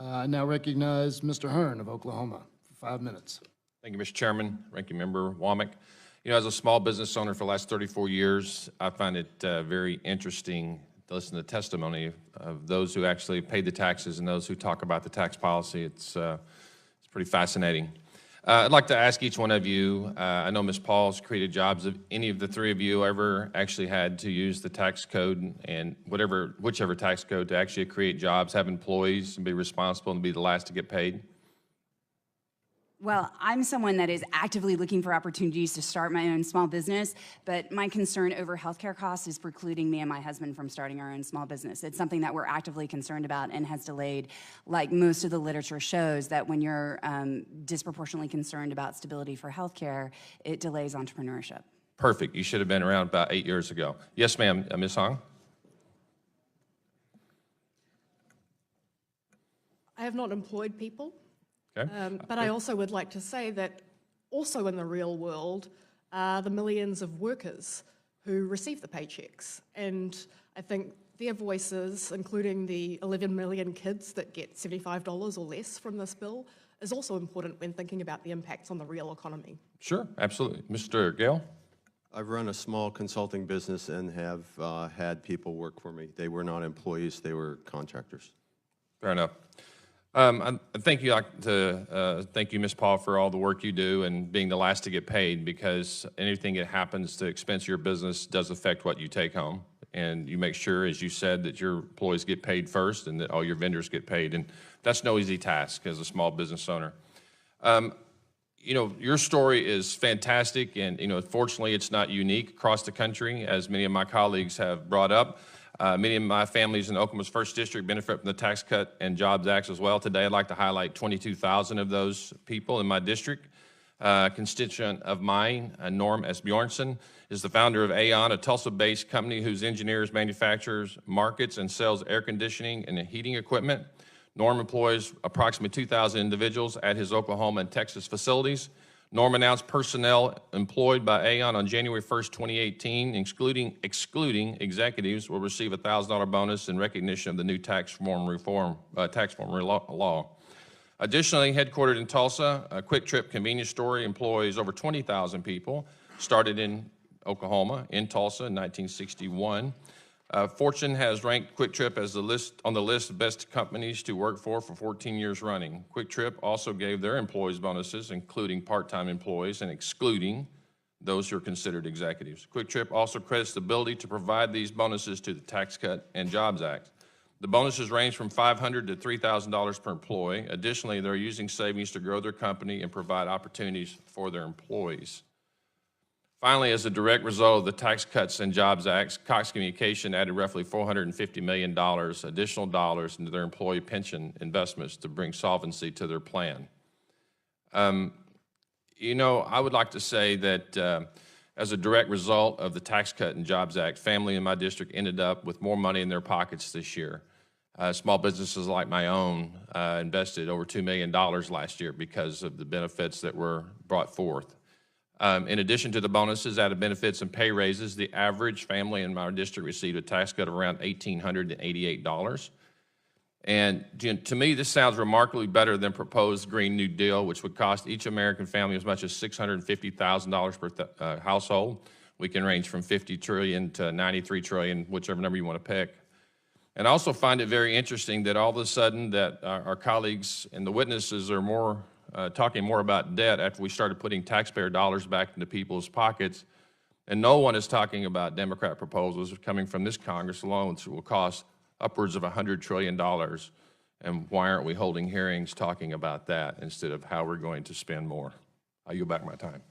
I now recognize Mr. Hern of Oklahoma for 5 minutes. Thank you, Mr. Chairman, Ranking Member Womack. You know, as a small business owner for the last 34 years, I find it very interesting to listen to the testimony of those who actually pay the taxes and those who talk about the tax policy. It's pretty fascinating. I'd like to ask each one of you, I know Ms. Paul's created jobs. Have any of the three of you ever actually had to use the tax code and whichever tax code to actually create jobs, have employees, and be responsible and be the last to get paid? Well, I'm someone that is actively looking for opportunities to start my own small business, but my concern over healthcare costs is precluding me and my husband from starting our own small business. It's something that we're actively concerned about and has delayed. Like most of the literature shows that when you're disproportionately concerned about stability for healthcare, it delays entrepreneurship. Perfect. You should have been around about 8 years ago. Yes, ma'am. Ms. Hong? I have not employed people. Okay. But I also would like to say that also in the real world are the millions of workers who receive the paychecks. And I think their voices, including the 11 million kids that get $75 or less from this bill, is also important when thinking about the impacts on the real economy. Sure, absolutely. Mr. Gale? I've run a small consulting business and have had people work for me. They were not employees, they were contractors. Fair enough. Thank you, Ms. Paul, for all the work you do and being the last to get paid, because anything that happens to expense your business does affect what you take home. And you make sure, as you said, that your employees get paid first and that all your vendors get paid. And that's no easy task as a small business owner. You know, your story is fantastic, and, you know, fortunately it's not unique across the country, as many of my colleagues have brought up. Many of my families in Oklahoma's 1st District benefit from the Tax Cut and Jobs Act as well. Today, I'd like to highlight 22,000 of those people in my district. A constituent of mine, Norm S. Bjornson, is the founder of Aon, a Tulsa-based company whose engineers, manufactures, markets, and sells air conditioning and heating equipment. Norm employs approximately 2,000 individuals at his Oklahoma and Texas facilities. Norm announced personnel employed by Aon on January 1st, 2018, excluding executives, will receive a $1,000 bonus in recognition of the new tax reform law. Additionally, headquartered in Tulsa, a Quick Trip convenience store employs over 20,000 people, started in Oklahoma, in Tulsa in 1961. Fortune has ranked Quick Trip as on the list of best companies to work for 14 years running. Quick Trip also gave their employees bonuses, including part-time employees and excluding those who are considered executives. Quick Trip also credits the ability to provide these bonuses to the Tax Cut and Jobs Act. The bonuses range from $500 to $3,000 per employee. Additionally, they're using savings to grow their company and provide opportunities for their employees. Finally, as a direct result of the Tax Cuts and Jobs Act, Cox Communication added roughly $450 million additional dollars into their employee pension investments to bring solvency to their plan. You know, I would like to say that as a direct result of the Tax Cut and Jobs Act, family in my district ended up with more money in their pockets this year. Small businesses like my own invested over $2 million last year because of the benefits that were brought forth. In addition to the bonuses, added benefits and pay raises, the average family in my district received a tax cut of around $1,888. And to me, this sounds remarkably better than proposed Green New Deal, which would cost each American family as much as $650,000 per household. We can range from $50 trillion to $93 trillion, whichever number you want to pick. And I also find it very interesting that all of a sudden that our colleagues and the witnesses are talking more about debt after we started putting taxpayer dollars back into people's pockets. And no one is talking about Democrat proposals coming from this Congress alone, which will cost upwards of $100 trillion. And why aren't we holding hearings talking about that instead of how we're going to spend more? I yield back my time.